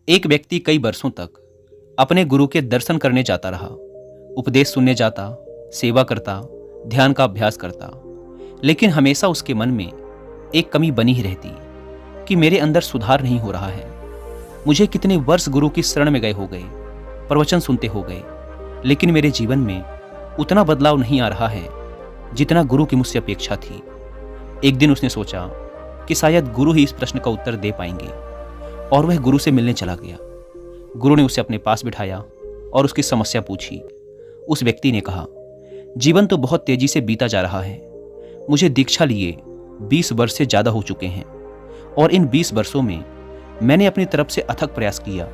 एक व्यक्ति कई वर्षों तक अपने गुरु के दर्शन करने जाता रहा, उपदेश सुनने जाता, सेवा करता, ध्यान का अभ्यास करता, लेकिन हमेशा उसके मन में एक कमी बनी ही रहती कि मेरे अंदर सुधार नहीं हो रहा है। मुझे कितने वर्ष गुरु की शरण में गए हो गए, प्रवचन सुनते हो गए, लेकिन मेरे जीवन में उतना बदलाव नहीं आ रहा है जितना गुरु की मुझसे अपेक्षा थी। एक दिन उसने सोचा कि शायद गुरु ही इस प्रश्न का उत्तर दे पाएंगे और वह गुरु से मिलने चला गया। गुरु ने उसे अपने पास बिठाया और उसकी समस्या पूछी। उस व्यक्ति ने कहा, जीवन तो बहुत तेजी से बीता जा रहा है। मुझे दीक्षा लिए 20 वर्ष से ज़्यादा हो चुके हैं और इन 20 वर्षों में मैंने अपनी तरफ से अथक प्रयास किया,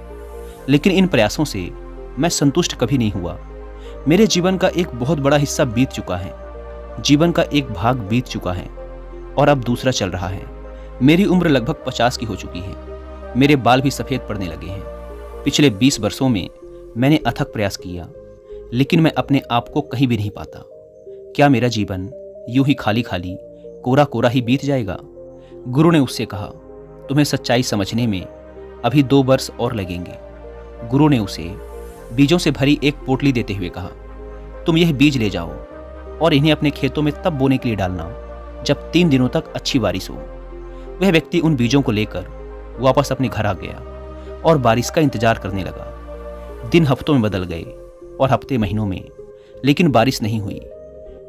लेकिन इन प्रयासों से मैं संतुष्ट कभी नहीं हुआ। मेरे जीवन का एक बहुत बड़ा हिस्सा बीत चुका है, जीवन का एक भाग बीत चुका है और अब दूसरा चल रहा है। मेरी उम्र लगभग 50 की हो चुकी है, मेरे बाल भी सफ़ेद पड़ने लगे हैं। पिछले 20 वर्षों में मैंने अथक प्रयास किया, लेकिन मैं अपने आप को कहीं भी नहीं पाता। क्या मेरा जीवन यूं ही खाली खाली, कोरा कोरा ही बीत जाएगा? गुरु ने उससे कहा, तुम्हें सच्चाई समझने में अभी 2 वर्ष और लगेंगे। गुरु ने उसे बीजों से भरी एक पोटली देते हुए कहा, तुम यह बीज ले जाओ और इन्हें अपने खेतों में तब बोने के लिए डालना जब 3 दिनों तक अच्छी बारिश हो। वह व्यक्ति उन बीजों को लेकर वापस अपने घर आ गया और बारिश का इंतजार करने लगा। दिन हफ्तों में बदल गए और हफ्ते महीनों में, लेकिन बारिश नहीं हुई।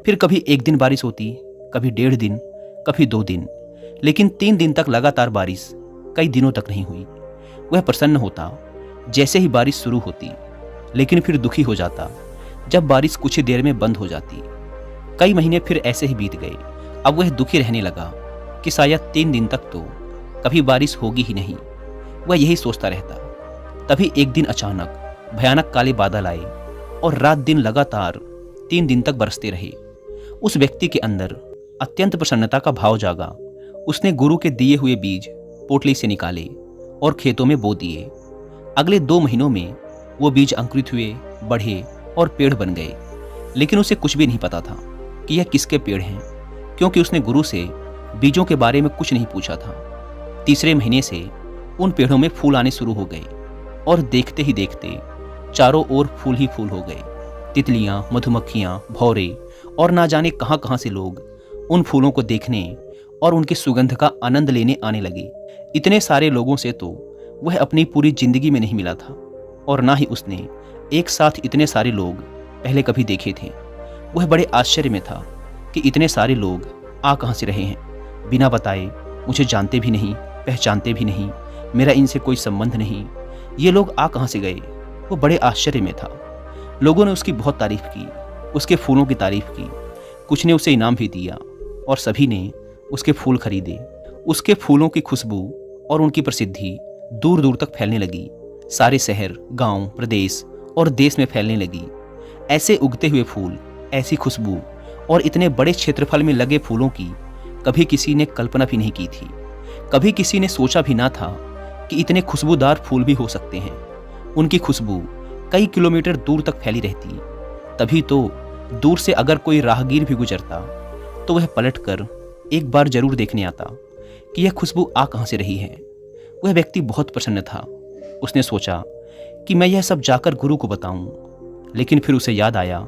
फिर कभी 1 दिन बारिश होती, कभी 1.5 दिन, कभी 2 दिन, लेकिन 3 दिन तक लगातार बारिश कई दिनों तक नहीं हुई। वह प्रसन्न होता जैसे ही बारिश शुरू होती, लेकिन फिर दुखी हो जाता जब बारिश कुछ ही देर में बंद हो जाती। कई महीने फिर ऐसे ही बीत गए। अब वह दुखी रहने लगा कि शायद 3 दिन तक तो कभी बारिश होगी ही नहीं। वह यही सोचता रहता। तभी एक दिन अचानक भयानक काले बादल आए और रात दिन लगातार 3 दिन तक बरसते रहे। उस व्यक्ति के अंदर अत्यंत प्रसन्नता का भाव जागा। उसने गुरु के दिए हुए बीज पोटली से निकाले और खेतों में बो दिए। अगले 2 महीनों में वो बीज अंकुरित हुए, बढ़े और पेड़ बन गए। लेकिन उसे कुछ भी नहीं पता था कि यह किसके पेड़ हैं, क्योंकि उसने गुरु से बीजों के बारे में कुछ नहीं पूछा था। तीसरे महीने से उन पेड़ों में फूल आने शुरू हो गए और देखते ही देखते चारों ओर फूल ही फूल हो गए। तितलियां, मधुमक्खियां, भौरे और ना जाने कहां कहां से लोग उन फूलों को देखने और उनकी सुगंध का आनंद लेने आने लगे। इतने सारे लोगों से तो वह अपनी पूरी जिंदगी में नहीं मिला था और ना ही उसने एक साथ इतने सारे लोग पहले कभी देखे थे। वह बड़े आश्चर्य में था कि इतने सारे लोग आ कहां से रहे हैं, बिना बताए, मुझे जानते भी नहीं, पहचानते भी नहीं, मेरा इनसे कोई संबंध नहीं, ये लोग आ कहां से गए? वो बड़े आश्चर्य में था। लोगों ने उसकी बहुत तारीफ की, उसके फूलों की तारीफ की, कुछ ने उसे इनाम भी दिया और सभी ने उसके फूल खरीदे। उसके फूलों की खुशबू और उनकी प्रसिद्धि दूर दूर तक फैलने लगी। सारे शहर, गांव, प्रदेश और देश में फैलने लगी। ऐसे उगते हुए फूल, ऐसी खुशबू और इतने बड़े क्षेत्रफल में लगे फूलों की कभी किसी ने कल्पना भी नहीं की थी। कभी किसी ने सोचा भी ना था कि इतने खुशबूदार फूल भी हो सकते हैं। उनकी खुशबू कई किलोमीटर दूर तक फैली रहती। तभी तो दूर से अगर कोई राहगीर भी गुजरता तो वह पलटकर एक बार जरूर देखने आता कि यह खुशबू आ कहां से रही है। वह व्यक्ति बहुत प्रसन्न था। उसने सोचा कि मैं यह सब जाकर गुरु को बताऊं, लेकिन फिर उसे याद आया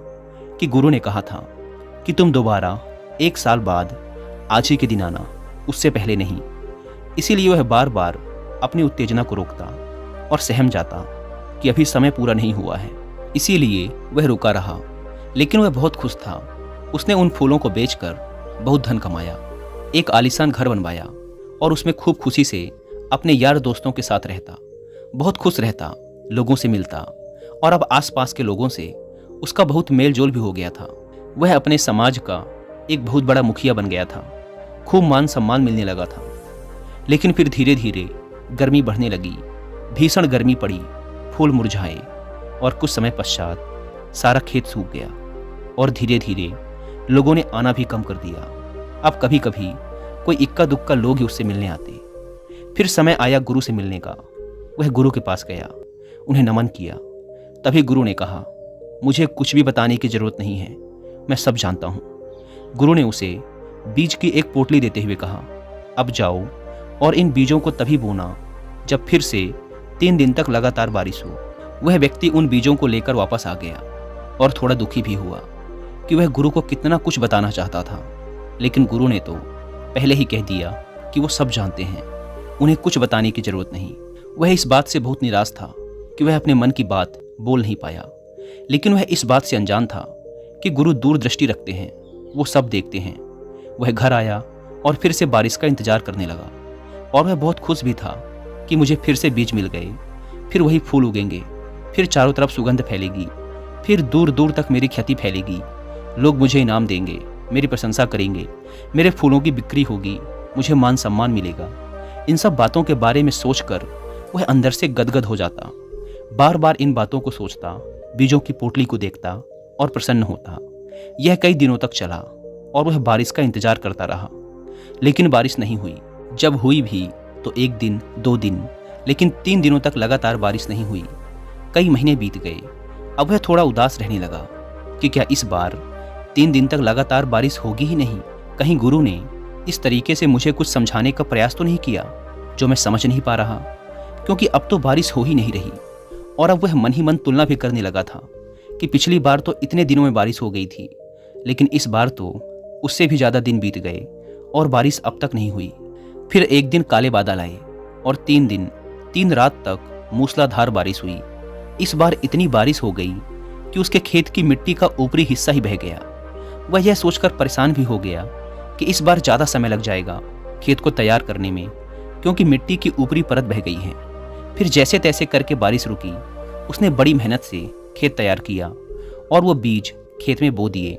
कि गुरु ने कहा था कि तुम दोबारा 1 साल बाद आज ही के दिन आना, उससे पहले नहीं। इसीलिए वह बार बार अपनी उत्तेजना को रोकता और सहम जाता कि अभी समय पूरा नहीं हुआ है। इसीलिए वह रुका रहा, लेकिन वह बहुत खुश था। उसने उन फूलों को बेचकर बहुत धन कमाया, एक आलीशान घर बनवाया और उसमें खूब खुशी से अपने यार दोस्तों के साथ रहता। बहुत खुश रहता, लोगों से मिलता और अब आसपास के लोगों से उसका बहुत मेल जोल भी हो गया था। वह अपने समाज का एक बहुत बड़ा मुखिया बन गया था। खूब मान सम्मान मिलने लगा था। लेकिन फिर धीरे धीरे गर्मी बढ़ने लगी। भीषण गर्मी पड़ी, फूल मुरझाए और कुछ समय पश्चात सारा खेत सूख गया और धीरे धीरे लोगों ने आना भी कम कर दिया। अब कभी कभी कोई इक्का दुक्का लोग ही उससे मिलने आते। फिर समय आया गुरु से मिलने का। वह गुरु के पास गया, उन्हें नमन किया। तभी गुरु ने कहा, मुझे कुछ भी बताने की जरूरत नहीं है, मैं सब जानता हूँ। गुरु ने उसे बीज की एक पोटली देते हुए कहा, अब जाओ और इन बीजों को तभी बोना जब फिर से 3 दिन तक लगातार बारिश हो। वह व्यक्ति उन बीजों को लेकर वापस आ गया और थोड़ा दुखी भी हुआ कि वह गुरु को कितना कुछ बताना चाहता था, लेकिन गुरु ने तो पहले ही कह दिया कि वो सब जानते हैं, उन्हें कुछ बताने की जरूरत नहीं। वह इस बात से बहुत निराश था कि वह अपने मन की बात बोल नहीं पाया, लेकिन वह इस बात से अनजान था कि गुरु दूरदृष्टि रखते हैं, वो सब देखते हैं। वह घर आया और फिर से बारिश का इंतजार करने लगा और वह बहुत खुश भी था कि मुझे फिर से बीज मिल गए, फिर वही फूल उगेंगे, फिर चारों तरफ सुगंध फैलेगी, फिर दूर दूर तक मेरी ख्याति फैलेगी, लोग मुझे इनाम देंगे, मेरी प्रशंसा करेंगे, मेरे फूलों की बिक्री होगी, मुझे मान सम्मान मिलेगा। इन सब बातों के बारे में सोचकर वह अंदर से गदगद हो जाता, बार बार इन बातों को सोचता, बीजों की पोटली को देखता और प्रसन्न होता। यह कई दिनों तक चला और वह बारिश का इंतजार करता रहा, लेकिन बारिश नहीं हुई। जब हुई भी तो 1 दिन 2 दिन, लेकिन 3 दिनों तक लगातार बारिश नहीं हुई। कई महीने बीत गए। अब वह थोड़ा उदास रहने लगा कि क्या इस बार 3 दिन तक लगातार बारिश होगी ही नहीं। कहीं गुरु ने इस तरीके से मुझे कुछ समझाने का प्रयास तो नहीं किया जो मैं समझ नहीं पा रहा, क्योंकि अब तो बारिश हो ही नहीं रही। और अब वह मन ही मन तुलना भी करने लगा था कि पिछली बार तो इतने दिनों में बारिश हो गई थी, लेकिन इस बार तो उससे भी ज़्यादा दिन बीत गए और बारिश अब तक नहीं हुई। फिर एक दिन काले बादल आए और 3 दिन 3 रात तक मूसलाधार बारिश हुई। इस बार इतनी बारिश हो गई कि उसके खेत की मिट्टी का ऊपरी हिस्सा ही बह गया। वह यह सोचकर परेशान भी हो गया कि इस बार ज़्यादा समय लग जाएगा खेत को तैयार करने में, क्योंकि मिट्टी की ऊपरी परत बह गई है। फिर जैसे तैसे करके बारिश रुकी। उसने बड़ी मेहनत से खेत तैयार किया और वो बीज खेत में बो दिए,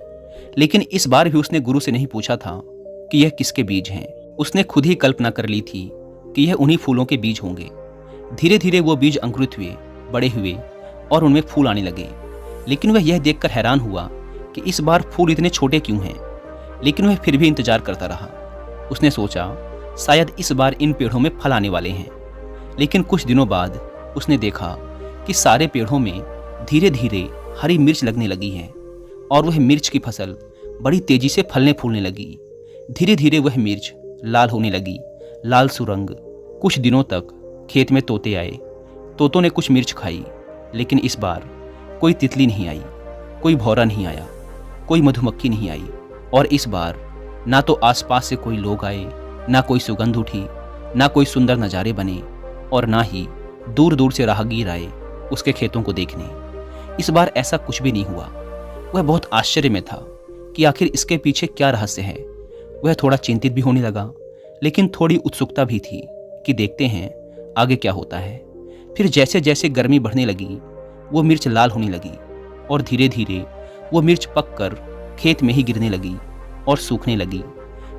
लेकिन इस बार भी उसने गुरु से नहीं पूछा था कि यह किसके बीज हैं। उसने खुद ही कल्पना कर ली थी कि यह उन्हीं फूलों के बीज होंगे। धीरे धीरे वो बीज अंकुरित हुए, बड़े हुए और उनमें फूल आने लगे। लेकिन वह यह देखकर हैरान हुआ कि इस बार फूल इतने छोटे क्यों हैं। लेकिन वह फिर भी इंतजार करता रहा। उसने सोचा शायद इस बार इन पेड़ों में फल आने वाले हैं। लेकिन कुछ दिनों बाद उसने देखा कि सारे पेड़ों में धीरे धीरे हरी मिर्च लगने लगी है और वह मिर्च की फसल बड़ी तेजी से फलने फूलने लगी। धीरे धीरे वह मिर्च लाल होने लगी, लाल सुरंग। कुछ दिनों तक खेत में तोते आए। तोतों ने कुछ मिर्च खाई, लेकिन इस बार कोई तितली नहीं आई, कोई भौरा नहीं आया, कोई मधुमक्खी नहीं आई। और इस बार ना तो आसपास से कोई लोग आए, ना कोई सुगंध उठी, ना कोई सुंदर नज़ारे बने और ना ही दूर दूर से राहगीर आए उसके खेतों को देखने। इस बार ऐसा कुछ भी नहीं हुआ। वह बहुत आश्चर्य में था कि आखिर इसके पीछे क्या रहस्य है। वह थोड़ा चिंतित भी होने लगा, लेकिन थोड़ी उत्सुकता भी थी कि देखते हैं आगे क्या होता है। फिर जैसे जैसे गर्मी बढ़ने लगी वो मिर्च लाल होने लगी और धीरे धीरे वो मिर्च पककर खेत में ही गिरने लगी और सूखने लगी।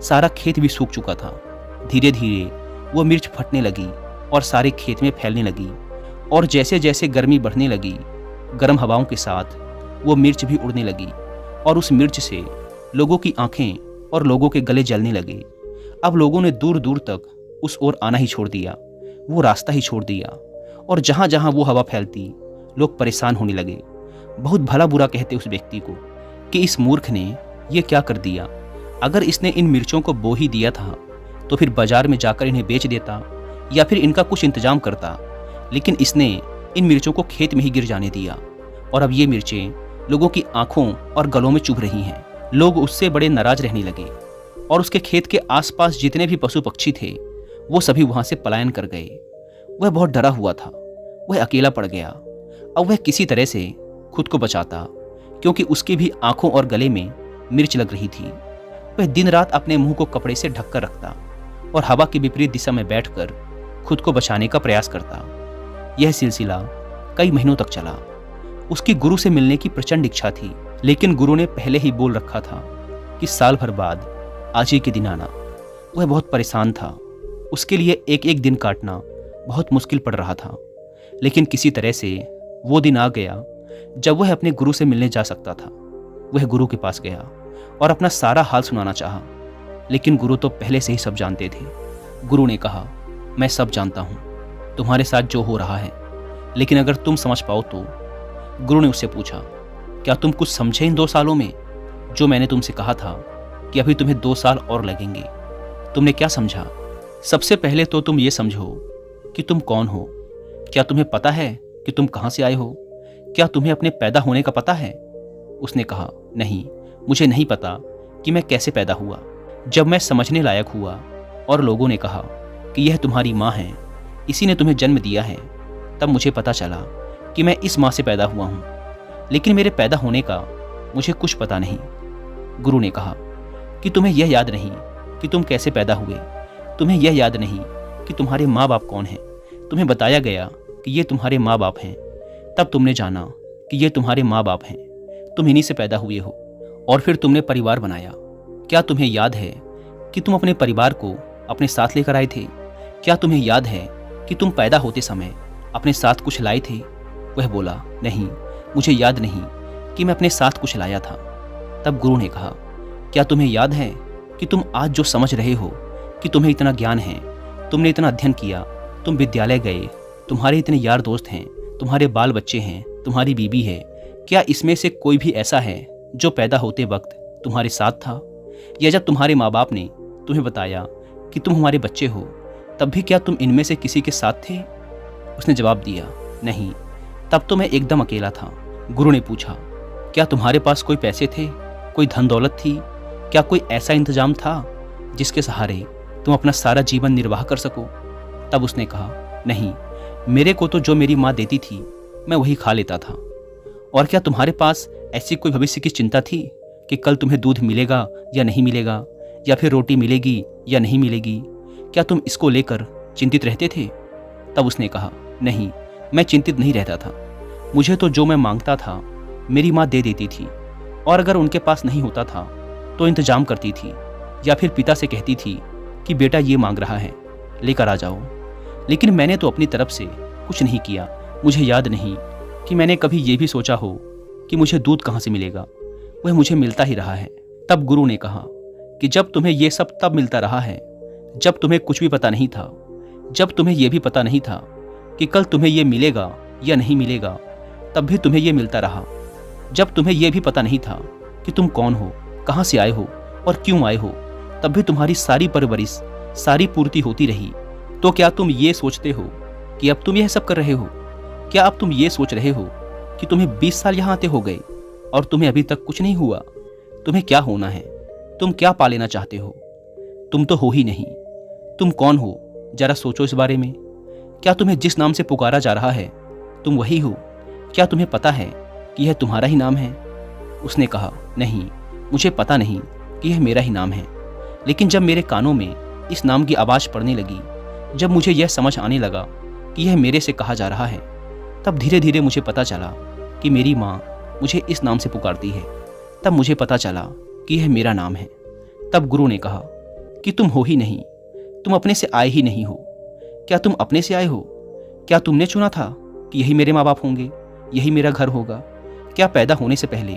सारा खेत भी सूख चुका था। धीरे धीरे वो मिर्च फटने लगी और सारे खेत में फैलने लगी। और जैसे जैसे गर्मी बढ़ने लगी, गर्म हवाओं के साथ वो मिर्च भी उड़ने लगी और उस मिर्च से लोगों की आंखें और लोगों के गले जलने लगे। अब लोगों ने दूर दूर तक उस ओर आना ही छोड़ दिया, वो रास्ता ही छोड़ दिया और जहाँ जहाँ वो हवा फैलती लोग परेशान होने लगे। बहुत भला बुरा कहते उस व्यक्ति को कि इस मूर्ख ने ये क्या कर दिया। अगर इसने इन मिर्चों को बो ही दिया था तो फिर बाजार में जाकर इन्हें बेच देता या फिर इनका कुछ इंतजाम करता, लेकिन इसने इन मिर्चों को खेत में ही गिर जाने दिया और अब ये मिर्चें लोगों की आंखों और गलों में चुभ रही हैं। लोग उससे बड़े नाराज रहने लगे और उसके खेत के आसपास जितने भी पशु पक्षी थे वो सभी वहां से पलायन कर गए। वह बहुत डरा हुआ था, वह अकेला पड़ गया। अब वह किसी तरह से खुद को बचाता, क्योंकि उसकी भी आंखों और गले में मिर्च लग रही थी। वह दिन रात अपने मुंह को कपड़े से ढककर रखता और हवा की विपरीत दिशा में बैठकर खुद को बचाने का प्रयास करता। यह सिलसिला कई महीनों तक चला। उसकी गुरु से मिलने की प्रचंड इच्छा थी, लेकिन गुरु ने पहले ही बोल रखा था कि साल भर बाद आज ही के दिन आना। वह बहुत परेशान था। उसके लिए एक एक दिन काटना बहुत मुश्किल पड़ रहा था, लेकिन किसी तरह से वो दिन आ गया जब वह अपने गुरु से मिलने जा सकता था। वह गुरु के पास गया और अपना सारा हाल सुनाना चाहा, लेकिन गुरु तो पहले से ही सब जानते थे। गुरु ने कहा, मैं सब जानता हूँ, तुम्हारे साथ जो हो रहा है, लेकिन अगर तुम समझ पाओ तो। गुरु ने उससे पूछा, क्या तुम कुछ समझे इन 2 सालों में जो मैंने तुमसे कहा था कि अभी तुम्हें 2 साल और लगेंगे? तुमने क्या समझा? सबसे पहले तो तुम ये समझो कि तुम कौन हो, क्या तुम्हें पता है कि तुम कहाँ से आए हो? क्या तुम्हें अपने पैदा होने का पता है? उसने कहा, नहीं, मुझे नहीं पता कि मैं कैसे पैदा हुआ। जब मैं समझने लायक हुआ और लोगों ने कहा कि यह तुम्हारी माँ है, इसी ने तुम्हें जन्म दिया है, तब मुझे पता चला कि मैं इस माँ से पैदा हुआ हूँ। लेकिन मेरे पैदा होने का मुझे कुछ पता नहीं। गुरु ने कहा कि तुम्हें यह याद नहीं कि तुम कैसे पैदा हुए, तुम्हें यह याद नहीं कि तुम्हारे माँ बाप कौन हैं। तुम्हें बताया गया कि ये तुम्हारे माँ बाप हैं, तब तुमने जाना कि ये तुम्हारे माँ बाप हैं, तुम इन्हीं से पैदा हुए हो, और फिर तुमने परिवार बनाया। क्या तुम्हें याद है कि तुम अपने परिवार को अपने साथ लेकर आए थे? क्या तुम्हें याद है कि तुम पैदा होते समय अपने साथ कुछ लाए थे? वह बोला, नहीं, मुझे याद नहीं कि मैं अपने साथ कुछ लाया था। तब गुरु ने कहा, क्या तुम्हें याद है कि तुम आज जो समझ रहे हो कि तुम्हें इतना ज्ञान है, तुमने इतना अध्ययन किया, तुम विद्यालय गए, तुम्हारे इतने यार दोस्त हैं, तुम्हारे बाल बच्चे हैं, तुम्हारी बीबी है, क्या इसमें से कोई भी ऐसा है जो पैदा होते वक्त तुम्हारे साथ था? या जब तुम्हारे माँ बाप ने तुम्हें बताया कि तुम हमारे बच्चे हो, तब भी क्या तुम इनमें से किसी के साथ थे? उसने जवाब दिया, नहीं, तब तो मैं एकदम अकेला था। गुरु ने पूछा, क्या तुम्हारे पास कोई पैसे थे, कोई धन दौलत थी? क्या कोई ऐसा इंतजाम था जिसके सहारे तुम अपना सारा जीवन निर्वाह कर सको? तब उसने कहा, नहीं, मेरे को तो जो मेरी माँ देती थी मैं वही खा लेता था। और क्या तुम्हारे पास ऐसी कोई भविष्य की चिंता थी कि कल तुम्हें दूध मिलेगा या नहीं मिलेगा, या फिर रोटी मिलेगी या नहीं मिलेगी? क्या तुम इसको लेकर चिंतित रहते थे? तब उसने कहा, नहीं, मैं चिंतित नहीं रहता था। मुझे तो जो मैं मांगता था मेरी माँ दे देती थी, और अगर उनके पास नहीं होता था तो इंतजाम करती थी, या फिर पिता से कहती थी कि बेटा ये मांग रहा है, लेकर आ जाओ। लेकिन मैंने तो अपनी तरफ से कुछ नहीं किया। मुझे याद नहीं कि मैंने कभी ये भी सोचा हो कि मुझे दूध कहाँ से मिलेगा, वह मुझे मिलता ही रहा है। तब गुरु ने कहा कि जब तुम्हें ये सब तब मिलता रहा है जब तुम्हें कुछ भी पता नहीं था, जब तुम्हें यह भी पता नहीं था कि कल तुम्हें ये मिलेगा या नहीं मिलेगा, तब भी तुम्हें ये मिलता रहा। जब तुम्हें यह भी पता नहीं था कि तुम कौन हो, कहाँ से आए हो और क्यों आए हो, तब भी तुम्हारी सारी परवरिश, सारी पूर्ति होती रही। तो क्या तुम ये सोचते हो कि अब तुम यह सब कर रहे हो? क्या अब तुम ये सोच रहे हो कि तुम्हें 20 साल यहाँ आते हो गए और तुम्हें अभी तक कुछ नहीं हुआ? तुम्हें क्या होना है? तुम क्या पा लेना चाहते हो? तुम तो हो ही नहीं। तुम कौन हो, जरा सोचो इस बारे में। क्या तुम्हें जिस नाम से पुकारा जा रहा है तुम वही हो? क्या तुम्हें पता है कि यह तुम्हारा ही नाम है? उसने कहा, नहीं, मुझे पता नहीं कि यह मेरा ही नाम है। लेकिन जब मेरे कानों में इस नाम की आवाज़ पड़ने लगी, जब मुझे यह समझ आने लगा कि यह मेरे से कहा जा रहा है, तब धीरे धीरे मुझे पता चला कि मेरी माँ मुझे इस नाम से पुकारती है। तब मुझे पता चला कि यह मेरा नाम है। तब गुरु ने कहा कि तुम हो ही नहीं, तुम अपने से आए ही नहीं हो। क्या तुम अपने से आए हो? क्या तुमने चुना था कि यही मेरे माँ बाप होंगे, यही मेरा घर होगा? क्या पैदा होने से पहले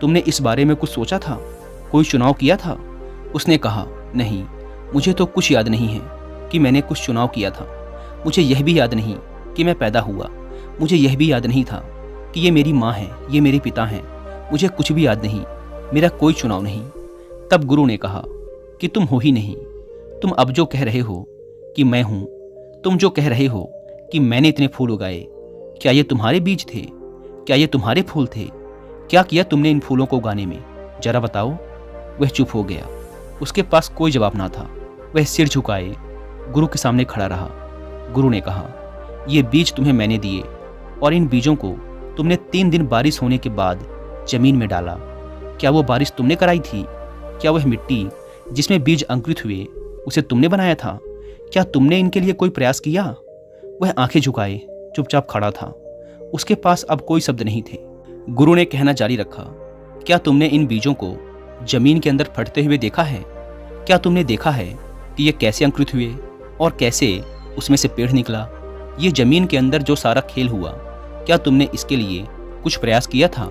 तुमने इस बारे में कुछ सोचा था, कोई चुनाव किया था? उसने कहा, नहीं, मुझे तो कुछ याद नहीं है कि मैंने कुछ चुनाव किया था। मुझे यह भी याद नहीं कि मैं पैदा हुआ। मुझे यह भी याद नहीं था कि ये मेरी माँ है, ये मेरे पिता हैं। मुझे कुछ भी याद नहीं, मेरा कोई चुनाव नहीं। तब गुरु ने कहा कि तुम हो ही नहीं। तुम अब जो कह रहे हो कि मैं हूँ, तुम जो कह रहे हो कि मैंने इतने फूल उगाए, क्या ये तुम्हारे बीज थे? क्या ये तुम्हारे फूल थे? क्या किया तुमने इन फूलों को उगाने में? जरा बताओ। वह चुप हो गया। उसके पास कोई जवाब ना था। वह सिर झुकाए गुरु के सामने खड़ा रहा। गुरु ने कहा, ये बीज तुम्हें मैंने दिए, और इन बीजों को तुमने 3 दिन बारिश होने के बाद जमीन में डाला। क्या वो बारिश तुमने कराई थी? क्या वह मिट्टी जिसमें बीज अंकुरित हुए उसे तुमने बनाया था? क्या तुमने इनके लिए कोई प्रयास किया? वह आंखें झुकाए चुपचाप खड़ा था। उसके पास अब कोई शब्द नहीं थे। गुरु ने कहना जारी रखा, क्या तुमने इन बीजों को जमीन के अंदर फटते हुए देखा है? क्या तुमने देखा है कि ये कैसे अंकुरित हुए और कैसे उसमें से पेड़ निकला? ये जमीन के अंदर जो सारा खेल हुआ, क्या तुमने इसके लिए कुछ प्रयास किया था?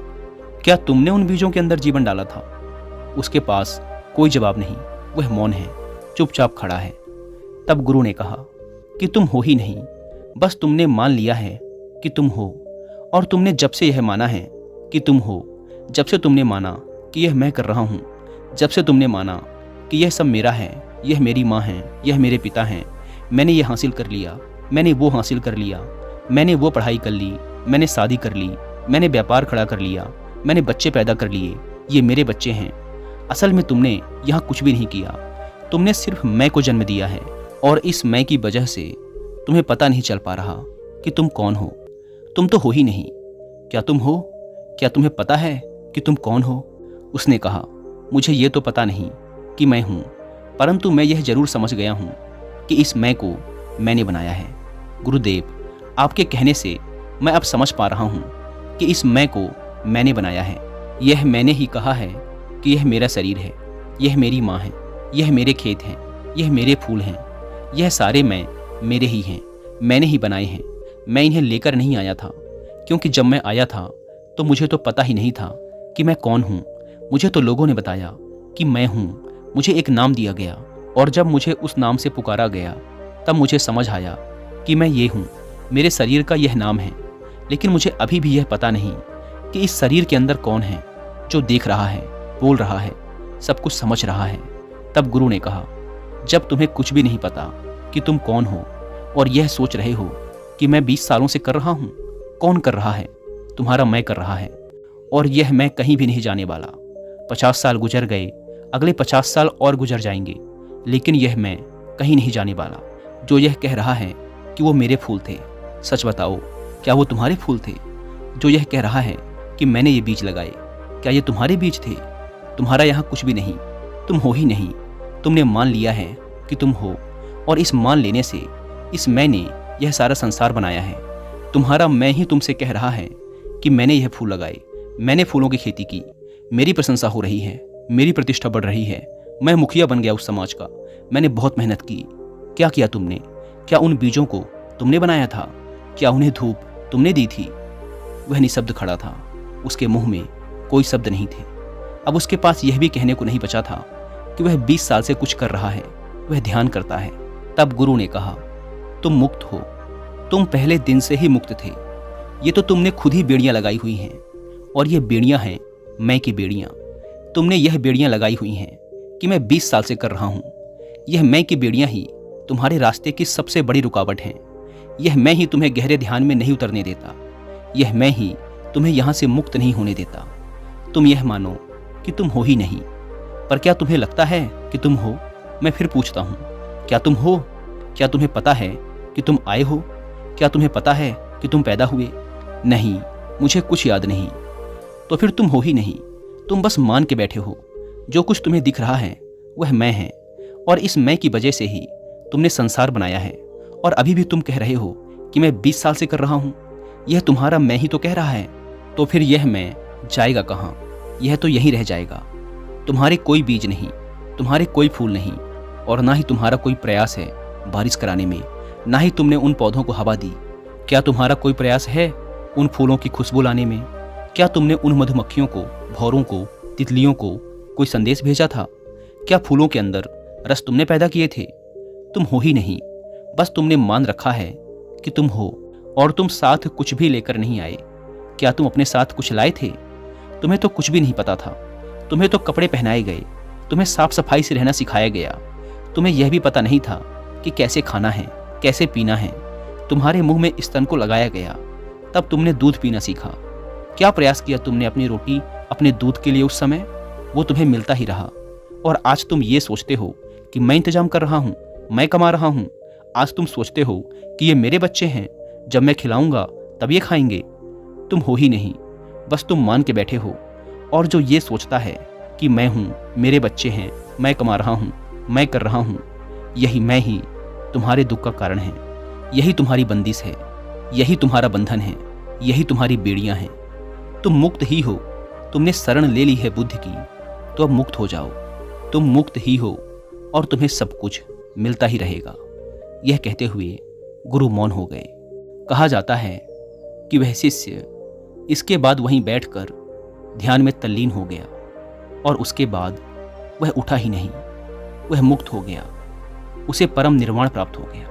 क्या तुमने उन बीजों के अंदर जीवन डाला था? उसके पास कोई जवाब नहीं। वह मौन है, चुपचाप खड़ा है। तब गुरु ने कहा कि तुम हो ही नहीं, बस तुमने मान लिया है कि तुम हो। और तुमने जब से यह माना है कि तुम हो, जब से तुमने माना कि यह मैं कर रहा हूँ, जब से तुमने माना कि यह सब मेरा है, यह मेरी माँ है, यह मेरे पिता हैं, मैंने ये हासिल कर लिया, मैंने वो हासिल कर लिया, मैंने वो पढ़ाई कर ली, मैंने शादी कर ली, मैंने व्यापार खड़ा कर लिया, मैंने बच्चे पैदा कर लिए, ये मेरे बच्चे हैं। असल में तुमने यहाँ कुछ भी नहीं किया। तुमने सिर्फ मैं को जन्म दिया है और इस मैं की वजह से तुम्हें पता नहीं चल पा रहा कि तुम कौन हो। तुम तो हो ही नहीं। क्या तुम हो? क्या तुम्हें पता है कि तुम कौन हो? उसने कहा, मुझे ये तो पता नहीं कि मैं हूँ, परंतु मैं यह जरूर समझ गया हूँ कि इस मैं को मैंने बनाया है। गुरुदेव, आपके कहने से मैं अब समझ पा रहा हूँ कि इस मैं को मैंने बनाया है। यह मैंने ही कहा है कि यह मेरा शरीर है, यह मेरी माँ है, यह मेरे खेत हैं, यह मेरे फूल हैं, यह सारे मैं मेरे ही हैं, मैंने ही बनाए हैं। मैं इन्हें लेकर नहीं आया था, क्योंकि जब मैं आया था तो मुझे तो पता ही नहीं था कि मैं कौन हूँ। मुझे तो लोगों ने बताया कि मैं हूँ, मुझे एक नाम दिया गया और जब मुझे उस नाम से पुकारा गया तब मुझे समझ आया कि मैं ये हूँ, मेरे शरीर का यह नाम है। लेकिन मुझे अभी भी यह पता नहीं कि इस शरीर के अंदर कौन है जो देख रहा है, बोल रहा है, सब कुछ समझ रहा है। तब गुरु ने कहा, जब तुम्हें कुछ भी नहीं पता कि तुम कौन हो और यह सोच रहे हो कि मैं 20 सालों से कर रहा हूँ, कौन कर रहा है? तुम्हारा मैं कर रहा है और यह मैं कहीं भी नहीं जाने वाला। 50 साल गुजर गए, अगले 50 साल और गुजर जाएंगे, लेकिन यह मैं कहीं नहीं जाने वाला। जो यह कह रहा है कि वो मेरे फूल थे, सच बताओ, क्या वो तुम्हारे फूल थे? जो यह कह रहा है कि मैंने ये बीज लगाए, क्या ये तुम्हारे बीज थे? तुम्हारा यहाँ कुछ भी नहीं, तुम हो ही नहीं। तुमने मान लिया है कि तुम हो और इस मान लेने से इस मैंने यह सारा संसार बनाया है। तुम्हारा मैं ही तुमसे कह रहा है कि मैंने यह फूल लगाए, मैंने फूलों की खेती की, मेरी प्रशंसा हो रही है, मेरी प्रतिष्ठा बढ़ रही है, मैं मुखिया बन गया उस समाज का, मैंने बहुत मेहनत की। क्या किया तुमने? क्या उन बीजों को तुमने बनाया था? क्या उन्हें धूप तुमने दी थी? वह निशब्द खड़ा था, उसके मुंह में कोई शब्द नहीं थे। अब उसके पास यह भी कहने को नहीं बचा था कि वह 20 साल से कुछ कर रहा है, वह ध्यान करता है। तब गुरु ने कहा, तुम मुक्त हो, तुम पहले दिन से ही मुक्त थे। ये तो तुमने खुद ही बेड़ियां लगाई हुई हैं और ये बेड़ियां हैं मैं की बेड़ियां। तुमने यह बेड़ियां लगाई हुई हैं कि मैं 20 साल से कर रहा हूं। यह मैं की बेड़ियां ही तुम्हारे रास्ते की सबसे बड़ी रुकावट हैं। यह मैं ही तुम्हें गहरे ध्यान में नहीं उतरने देता। यह मैं ही तुम्हें यहां से मुक्त नहीं होने देता। तुम यह मानो कि तुम हो ही नहीं, पर क्या तुम्हें लगता है कि तुम हो? मैं फिर पूछता हूं, क्या तुम हो? क्या तुम्हें पता है कि तुम आए हो? क्या तुम्हें पता है कि तुम पैदा हुए? नहीं, मुझे कुछ याद नहीं। तो फिर तुम हो ही नहीं, तुम बस मान के बैठे हो। जो कुछ तुम्हें दिख रहा है वह मैं है और इस मैं की वजह से ही तुमने संसार बनाया है और अभी भी तुम कह रहे हो कि मैं 20 साल से कर रहा हूं। यह तुम्हारा मैं ही तो कह रहा है। तो फिर यह मैं जाएगा कहाँ? यह तो यहीं रह जाएगा। तुम्हारे कोई बीज नहीं, तुम्हारे कोई फूल नहीं और ना ही तुम्हारा कोई प्रयास है बारिश कराने में, ना ही तुमने उन पौधों को हवा दी। क्या तुम्हारा कोई प्रयास है उन फूलों की खुशबू लाने में? क्या तुमने उन मधुमक्खियों को, भौरों को, तितलियों को कोई संदेश भेजा था? क्या फूलों के अंदर रस तुमने पैदा किए थे? तुम हो ही नहीं, बस तुमने मान रखा है कि तुम हो और तुम साथ कुछ भी लेकर नहीं आए। क्या तुम अपने साथ कुछ लाए थे? तुम्हें तो कुछ भी नहीं पता था। तुम्हें तो कपड़े पहनाए गए, तुम्हें साफ सफाई से रहना सिखाया गया। तुम्हें यह भी पता नहीं था कि कैसे खाना है, कैसे पीना है। तुम्हारे मुंह में स्तन को लगाया गया, तब तुमने दूध पीना सीखा। क्या प्रयास किया तुमने अपनी रोटी, अपने दूध के लिए उस समय? वो तुम्हें मिलता ही रहा और आज तुम ये सोचते हो कि मैं इंतजाम कर रहा हूँ, मैं कमा रहा हूँ। आज तुम सोचते हो कि ये मेरे बच्चे हैं, जब मैं खिलाऊंगा तब ये खाएंगे। तुम हो ही नहीं, बस तुम मान के बैठे हो। और जो ये सोचता है कि मैं हूँ, मेरे बच्चे हैं, मैं कमा रहा हूँ, मैं कर रहा हूँ, यही मैं ही तुम्हारे दुख का कारण है। यही तुम्हारी बंदिश है, यही तुम्हारा बंधन है, यही तुम्हारी बेड़ियां हैं। तुम मुक्त ही हो। तुमने शरण ले ली है बुद्ध की, तो अब मुक्त हो जाओ। तुम मुक्त ही हो और तुम्हें सब कुछ मिलता ही रहेगा। यह कहते हुए गुरु मौन हो गए। कहा जाता है कि वह शिष्य इसके बाद वहीं बैठकर ध्यान में तल्लीन हो गया और उसके बाद वह उठा ही नहीं। वह मुक्त हो गया, उसे परम निर्वाण प्राप्त हो गया।